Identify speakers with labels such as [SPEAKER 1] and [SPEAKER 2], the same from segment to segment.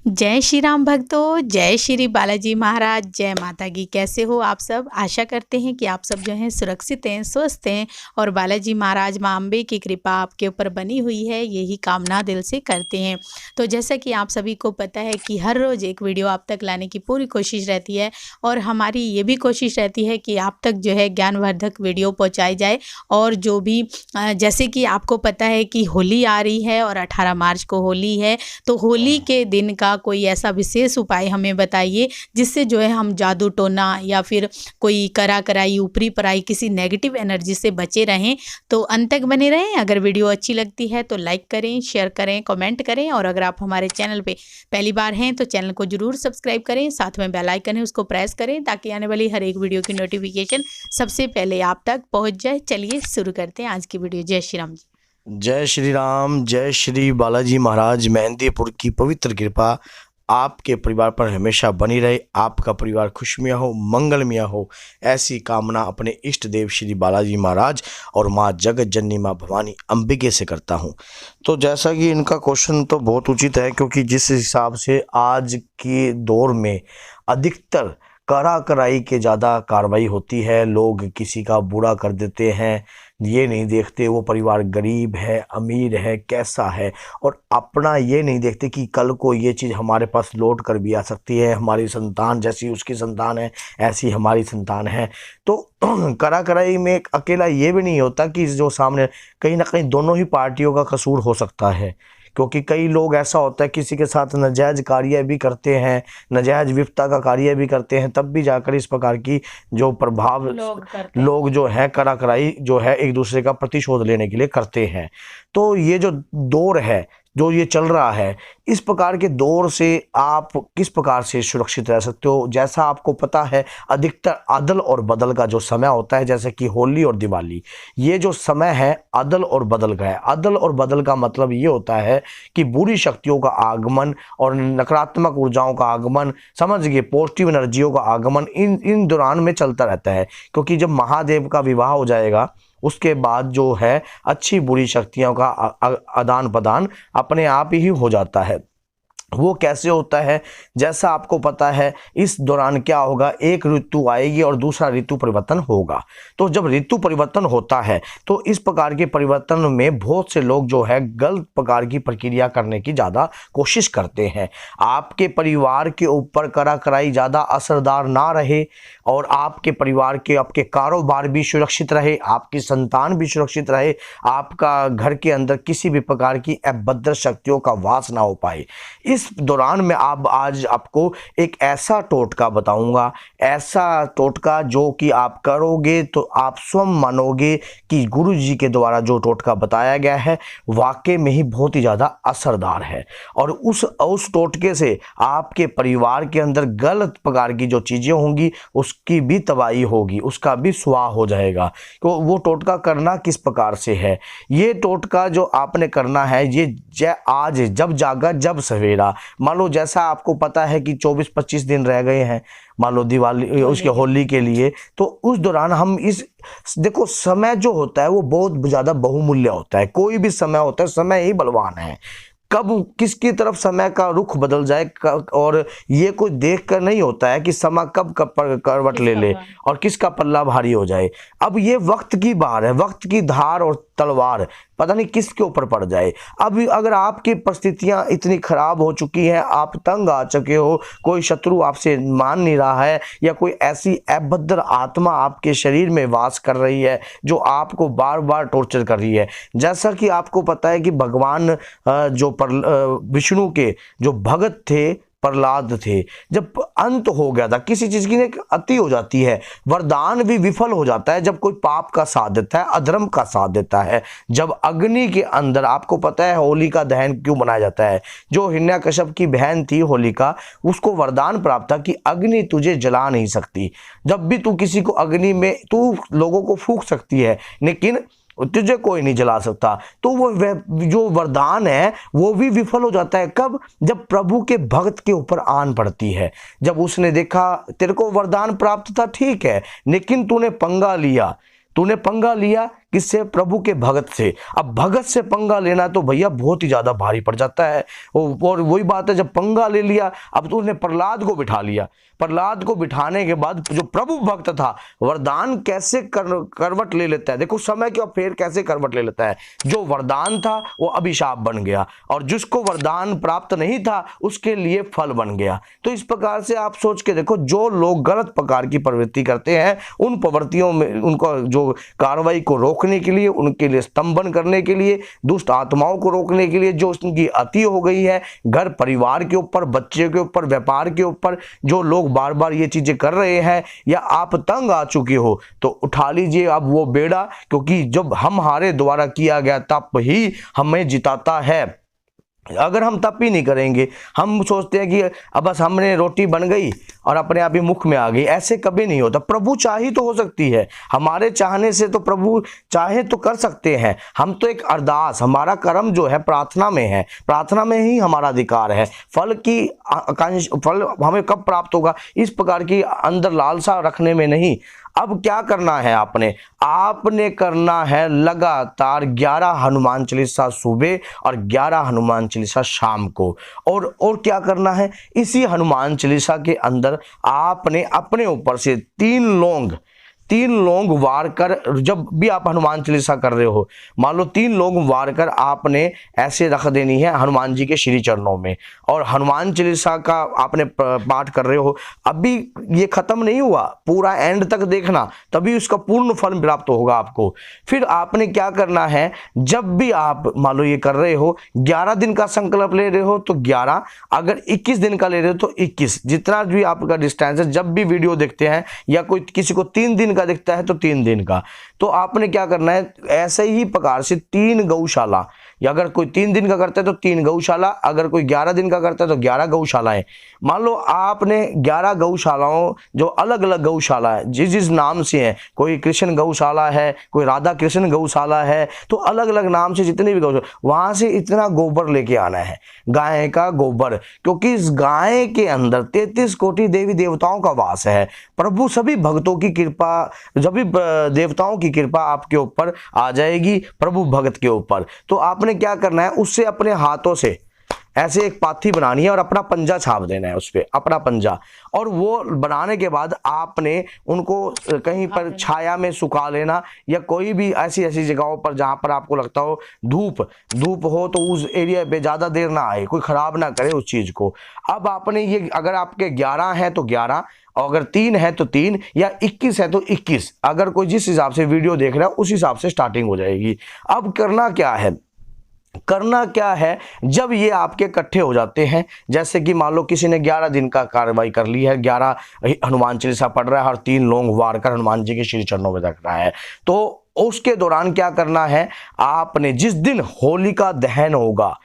[SPEAKER 1] जय श्री राम भक्तों, जय श्री बालाजी महाराज, जय माता की। कैसे हो आप सब? आशा करते हैं कि आप सब जो हैं सुरक्षित हैं, स्वस्थ हैं और बालाजी महाराज माँ अम्बे की कृपा आपके ऊपर बनी हुई है, यही कामना दिल से करते हैं। तो जैसा कि आप सभी को पता है कि हर रोज़ एक वीडियो आप तक लाने की पूरी कोशिश रहती है और हमारी ये भी कोशिश रहती है कि आप तक जो है ज्ञानवर्धक वीडियो पहुँचाई जाए। और जो भी जैसे कि आपको पता है कि होली आ रही है और 18 मार्च को होली है, तो होली के दिन का कोई ऐसा विशेष उपाय हमें बताइए जिससे जो है हम जादू टोना या फिर कोई करा कराई ऊपरी पराई किसी नेगेटिव एनर्जी से बचे रहें। तो अंत तक बने रहें। अगर वीडियो अच्छी लगती है तो लाइक करें, शेयर करें, कमेंट करें और अगर आप हमारे चैनल पे पहली बार हैं तो चैनल को जरूर सब्सक्राइब करें, साथ में बेल आइकन है उसको प्रेस करें ताकि आने वाली हर एक वीडियो की नोटिफिकेशन सबसे पहले आप तक पहुँच जाए। चलिए शुरू करते हैं आज की वीडियो। जय श्री राम जी।
[SPEAKER 2] जय श्री राम, जय श्री बालाजी महाराज। मेहंदीपुर की पवित्र कृपा आपके परिवार पर हमेशा बनी रहे। आपका परिवार खुशमिया हो, मंगलमय हो, ऐसी कामना अपने इष्ट देव श्री बालाजी महाराज और माँ जगत जननी माँ भवानी अंबिके से करता हूँ। तो जैसा कि इनका क्वेश्चन तो बहुत उचित है, क्योंकि जिस हिसाब से आज के दौर में अधिकतर करा कराई के ज़्यादा कार्रवाई होती है, लोग किसी का बुरा कर देते हैं, ये नहीं देखते वो परिवार गरीब है अमीर है कैसा है, और अपना ये नहीं देखते कि कल को ये चीज़ हमारे पास लौट कर भी आ सकती है। हमारी संतान जैसी उसकी संतान है ऐसी हमारी संतान है। तो करा कराई में अकेला ये भी नहीं होता कि जो सामने, कहीं ना कहीं दोनों ही पार्टियों का कसूर हो सकता है, क्योंकि कई लोग ऐसा होता है किसी के साथ नाजायज़ कार्य भी करते हैं, नाजायज़ विपता का कार्य भी करते हैं, तब भी जाकर इस प्रकार की जो प्रभाव लोग जो है करा कराई जो है एक दूसरे का प्रतिशोध लेने के लिए करते हैं। तो ये जो दौर है, जो ये चल रहा है, इस प्रकार के दौर से आप किस प्रकार से सुरक्षित रह सकते हो? जैसा आपको पता है अधिकतर अदल और बदल का जो समय होता है, जैसे कि होली और दिवाली, ये जो समय है अदल और बदल का है। अदल और बदल का मतलब ये होता है कि बुरी शक्तियों का आगमन और नकारात्मक ऊर्जाओं का आगमन, समझ गए, पॉजिटिव एनर्जियों का आगमन इन दौरान में चलता रहता है। क्योंकि जब महादेव का विवाह हो जाएगा उसके बाद जो है अच्छी बुरी शक्तियों का आदान प्रदान अपने आप ही हो जाता है। वो कैसे होता है? जैसा आपको पता है इस दौरान क्या होगा, एक ऋतु आएगी और दूसरा ऋतु परिवर्तन होगा। तो जब ऋतु परिवर्तन होता है तो इस प्रकार के परिवर्तन में बहुत से लोग जो है गलत प्रकार की प्रक्रिया करने की ज़्यादा कोशिश करते हैं। आपके परिवार के ऊपर करा कराई ज़्यादा असरदार ना रहे और आपके परिवार के आपके कारोबार भी सुरक्षित रहे, आपकी संतान भी सुरक्षित रहे, आपका घर के अंदर किसी भी प्रकार की अभद्र शक्तियों का वास ना हो पाए। इस दौरान में आज आपको एक ऐसा टोटका बताऊंगा, ऐसा टोटका जो कि आप करोगे तो आप स्वयं मानोगे कि गुरु जी के द्वारा जो टोटका बताया गया है वाकई में ही बहुत ही ज़्यादा असरदार है। और उस टोटके से आपके परिवार के अंदर गलत प्रकार की जो चीज़ें होंगी उसकी भी तबाही होगी, उसका भी स्वाह हो जाएगा। तो वो टोटका करना किस प्रकार से है? ये टोटका जो आपने करना है ये आज जब जागा जब सवेरा। मान लो जैसा आपको पता है कि 24-25 दिन रह गए हैं मान लो दिवाली उसके होली के लिए, तो उस दौरान हम देखो समय जो होता है वो बहुत ज़्यादा बहुमूल्य होता है। कोई भी समय होता है, समय ही बलवान है। कब किसकी तरफ समय का रुख बदल जाए और ये कोई देख कर नहीं होता है कि समय कब करवट ले ले और किसका पल्ला भारी हो जाए। अब ये वक्त की बात है, वक्त की धार और तलवार पता नहीं किसके ऊपर पड़ जाए। अब अगर आपकी परिस्थितियां इतनी खराब हो चुकी हैं, आप तंग आ चुके हो, कोई शत्रु आपसे मान नहीं रहा है या कोई ऐसी अभद्र आत्मा आपके शरीर में वास कर रही है जो आपको बार बार टॉर्चर कर रही है। जैसा कि आपको पता है कि भगवान जो विष्णु के जो भगत थे प्रहलाद थे, जब अंत हो गया था किसी चीज की अति हो जाती है, वरदान भी विफल हो जाता है जब कोई पाप का साथ देता है, अधर्म का साथ देता है। जब अग्नि के अंदर, आपको पता है होलिका दहन क्यों मनाया जाता है? जो हिरण्यकश्यप की बहन थी होलिका, उसको वरदान प्राप्त था कि अग्नि तुझे जला नहीं सकती। जब भी तू किसी को अग्नि में तू लोगों को फूंक सकती है लेकिन तुझे कोई नहीं जला सकता। तो वो जो वरदान है वो भी विफल हो जाता है। कब? जब प्रभु के भक्त के ऊपर आन पड़ती है। जब उसने देखा तेरे को वरदान प्राप्त था ठीक है, लेकिन तूने पंगा लिया किससे? प्रभु के भगत से। अब भगत से पंगा लेना तो भैया बहुत ही ज्यादा भारी पड़ जाता है। और वही बात है, जब पंगा ले लिया, अब तो उसने प्रहलाद को बिठा लिया। प्रहलाद को बिठाने के बाद जो प्रभु भक्त था, वरदान कैसे करवट ले लेता है, देखो समय के फेर कैसे करवट ले लेता है। जो वरदान था वो अभिशाप बन गया, और जिसको वरदान प्राप्त नहीं था उसके लिए फल बन गया। तो इस प्रकार से आप सोच के देखो, जो लोग गलत प्रकार की प्रवृत्ति करते हैं, उन प्रवृत्तियों में उनको जो कार्रवाई को रोकने के लिए, उनके लिए स्तंभन करने के लिए, दुष्ट आत्माओं को रोकने के लिए, जो उनकी अति हो गई है घर परिवार के ऊपर, बच्चे के ऊपर, व्यापार के ऊपर, जो लोग बार बार ये चीजें कर रहे हैं, या आप तंग आ चुके हो, तो उठा लीजिए अब वो बेड़ा, क्योंकि जब हमारे द्वारा किया गया तप ही हमें जिताता है। अगर हम तप ही नहीं करेंगे, हम सोचते हैं कि अब बस हमने रोटी बन गई और अपने आप ही मुख में आ गई, ऐसे कभी नहीं होता। प्रभु चाही तो हो सकती है, हमारे चाहने से तो प्रभु चाहे तो कर सकते हैं। हम तो एक अरदास, हमारा कर्म जो है प्रार्थना में है, प्रार्थना में ही हमारा अधिकार है। फल की आकांक्षा, फल हमें कब प्राप्त होगा, इस प्रकार की अंदर लालसा रखने में नहीं। अब क्या करना है आपने करना है लगातार 11 हनुमान चालीसा सुबह और 11 हनुमान चालीसा शाम को। और क्या करना है, इसी हनुमान चालीसा के अंदर आपने अपने ऊपर से 3 लौंग वार कर, जब भी आप हनुमान चालीसा कर रहे हो, मान लो 3 लौंग वार कर आपने ऐसे रख देनी है हनुमान जी के श्री चरणों में। और हनुमान चालीसा का आपने पाठ कर रहे हो, अभी ये खत्म नहीं हुआ, पूरा एंड तक देखना, तभी उसका पूर्ण फल प्राप्त होगा आपको। फिर आपने क्या करना है, जब भी आप मान लो ये कर रहे हो, 11 दिन का संकल्प ले रहे हो तो 11, अगर 21 दिन का ले रहे हो तो 21, जितना भी आपका डिस्टेंस है। जब भी वीडियो देखते हैं या कोई किसी को 3 दिन का दिखता है तो 3 दिन का, तो आपने क्या करना है, ऐसे ही प्रकार से 3 गौशाला, या अगर कोई 3 दिन का करता है तो 3 गौशाला, अगर कोई 11 दिन का करता है तो 11 गौशालाएं। मान लो आपने 11 गौशालाओं, जो अलग अलग गौशाला है, जिस नाम से है, कोई कृष्ण गौशाला है, कोई राधा कृष्ण गौशाला है, तो अलग अलग नाम से जितनी भी गौशाला, वहां से इतना गोबर लेके आना है, गाय का गोबर, क्योंकि इस गाय के अंदर 33 कोटि देवी देवताओं का वास है। प्रभु सभी भक्तों की कृपा, सभी देवताओं की कृपा आपके ऊपर आ जाएगी, प्रभु भक्त के ऊपर। तो आपने क्या करना है, उससे अपने हाथों से ऐसे एक पाथी बनानी है और अपना पंजा छाप देना है उस पे, अपना पंजा। और वो बनाने के बाद आपने उनको कहीं पर छाया में सुखा लेना, या कोई भी ऐसी जगहों पर जहां पर आपको लगता हो धूप हो, तो उस एरिया पे ज्यादा देर ना आए, कोई खराब ना करे उस चीज को। अब आपने ये, अगर आपके 11 है तो 11, और अगर 3 है तो 3, या 21 है तो 21, अगर कोई जिस हिसाब से वीडियो देख रहा है उस हिसाब से स्टार्टिंग हो जाएगी। अब करना क्या है, जब ये आपके इकट्ठे हो जाते हैं, जैसे कि मान लो किसी ने 11 दिन का कार्रवाई कर ली है, 11 हनुमान चालीसा पढ़ रहा है और 3 लौंग वार कर हनुमान जी के श्री चरणों में रख रहा है, तो उसके दौरान क्या करना है, आपने जिस दिन होलिका दहन होगा,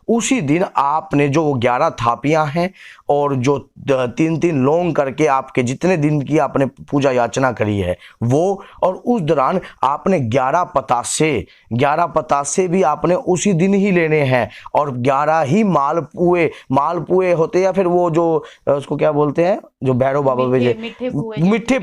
[SPEAKER 2] उसी दिन आपने जो 11 थापियां हैं और जो 3 लौंग करके आपके जितने दिन की आपने पूजा याचना करी है वो, और उस दौरान आपने 11 पतासे भी आपने उसी दिन ही लेने हैं, और 11 ही मालपुए होते, या फिर वो जो उसको क्या बोलते हैं, जो भैरव बाबा भेजे, मीठे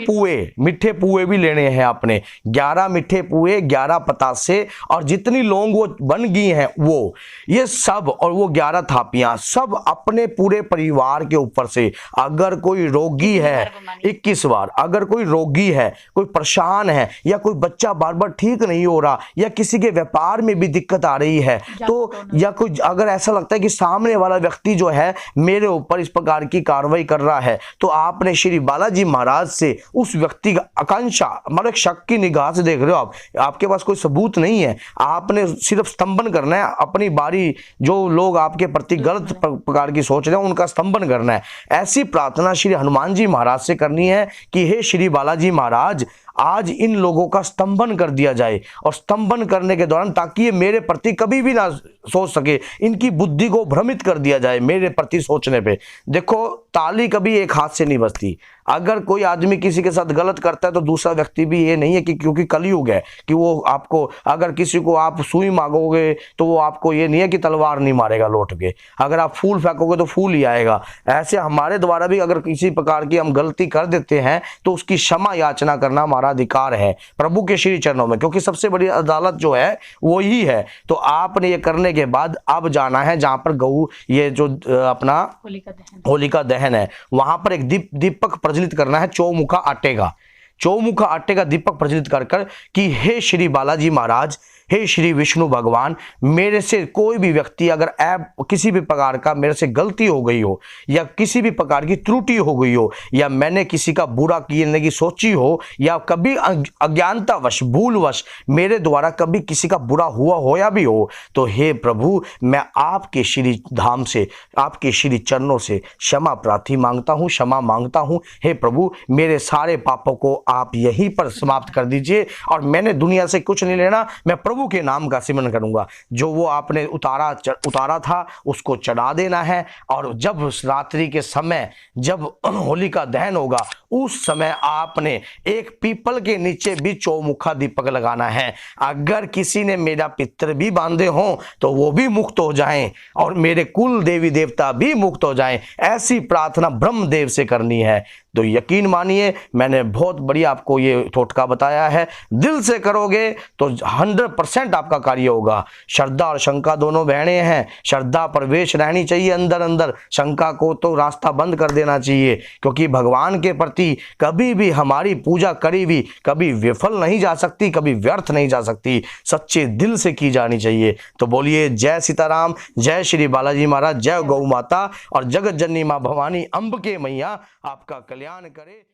[SPEAKER 2] पुए भी लेने हैं आपने। 11 मीठे पुए, 11 पतासे, और जितनी लौंग वो बन गई हैं वो, ये सब, और वो 11 थापियां, सब अपने पूरे परिवार के ऊपर से। अगर कोई रोगी है 21 बार, अगर कोई रोगी है, कोई परेशान है, या कोई बच्चा बार बार ठीक नहीं हो रहा, या किसी के व्यापार में भी दिक्कत आ रही है, तो या कोई अगर ऐसा लगता है कि सामने वाला व्यक्ति जो है मेरे ऊपर इस प्रकार की कार्रवाई कर रहा है, तो आपने श्री बालाजी महाराज से उस व्यक्ति का आकांक्षा, मतलब शक की निगाह से देख रहे हो आप, आपके पास कोई सबूत नहीं है, आपने सिर्फ स्तंभन करना है अपनी बारी। जो लोग आपके प्रति गलत प्रकार की सोच रहे हैं उनका स्तंभन करना है। ऐसी प्रार्थना श्री हनुमान जी महाराज से करनी है कि हे श्री बालाजी महाराज, आज इन लोगों का स्तंभन कर दिया जाए, और स्तंभन करने के दौरान ताकि ये मेरे प्रति कभी भी ना सोच सके, इनकी बुद्धि को भ्रमित कर दिया जाए मेरे प्रति सोचने पे। देखो, ताली कभी एक हाथ से नहीं बजती। अगर कोई आदमी किसी के साथ गलत करता है तो दूसरा व्यक्ति भी, ये नहीं है कि क्योंकि कलयुग है कि वो आपको, अगर किसी को आप सुई मांगोगे तो वो आपको, ये नहीं है कि तलवार नहीं मारेगा लौट के, अगर आप फूल फेंकोगे तो फूल ही आएगा। ऐसे हमारे द्वारा भी अगर किसी प्रकार की हम गलती कर देते हैं तो उसकी क्षमा याचना करना हमारा हमारा अधिकार है प्रभु के श्री चरणों में, क्योंकि सबसे बड़ी अदालत जो है वो ही है। तो आपने ये करने के बाद अब जाना है जहां पर गऊ ये जो अपना होलिका दहन है, वहां पर एक दीपक प्रज्वलित करना है, चौमुखा आटे का दीपक प्रज्वलित कर कर कि हे श्री बालाजी महाराज, हे श्री विष्णु भगवान, मेरे से कोई भी व्यक्ति अगर किसी भी प्रकार का मेरे से गलती हो गई हो या किसी भी प्रकार की त्रुटि हो गई हो या मैंने किसी का बुरा करने की सोची हो या कभी अज्ञानतावश भूलवश मेरे द्वारा कभी किसी का बुरा हुआ हो या भी हो, तो हे प्रभु मैं आपके श्री धाम से, आपके श्री चरणों से क्षमा मांगता हूँ। हे प्रभु मेरे सारे पापों को आप यहीं पर समाप्त कर दीजिए और मैंने दुनिया से कुछ नहीं लेना, मैं प्रभु के नाम का सिमरन करूंगा। जो वो आपने उतारा था उसको चढ़ा देना है और जब रात्रि के समय जब होलिका दहन होगा उस समय आपने एक पीपल के नीचे भी चौमुखा दीपक लगाना है। अगर किसी ने मेरा पितर भी बांधे हों तो वो भी मुक्त हो जाएं और मेरे कुल देवी देवता भी मुक्त हो जाएं, ऐसी प्रार्थना ब्रह्मदेव से करनी है। तो यकीन मानिए मैंने बहुत बढ़िया आपको ये टोटका बताया है, दिल से करोगे तो 100% आपका कार्य होगा। श्रद्धा और शंका दोनों बहने हैं, श्रद्धा प्रवेश रहनी चाहिए अंदर, शंका को तो रास्ता बंद कर देना चाहिए, क्योंकि भगवान के प्रति कभी भी हमारी पूजा करी हुई कभी विफल नहीं जा सकती, कभी व्यर्थ नहीं जा सकती, सच्चे दिल से की जानी चाहिए। तो बोलिए जय सीताराम, जय श्री बालाजी महाराज, जय गौ माता और जगत जननी माँ भवानी अम्ब के मैया आपका कल्याण करे।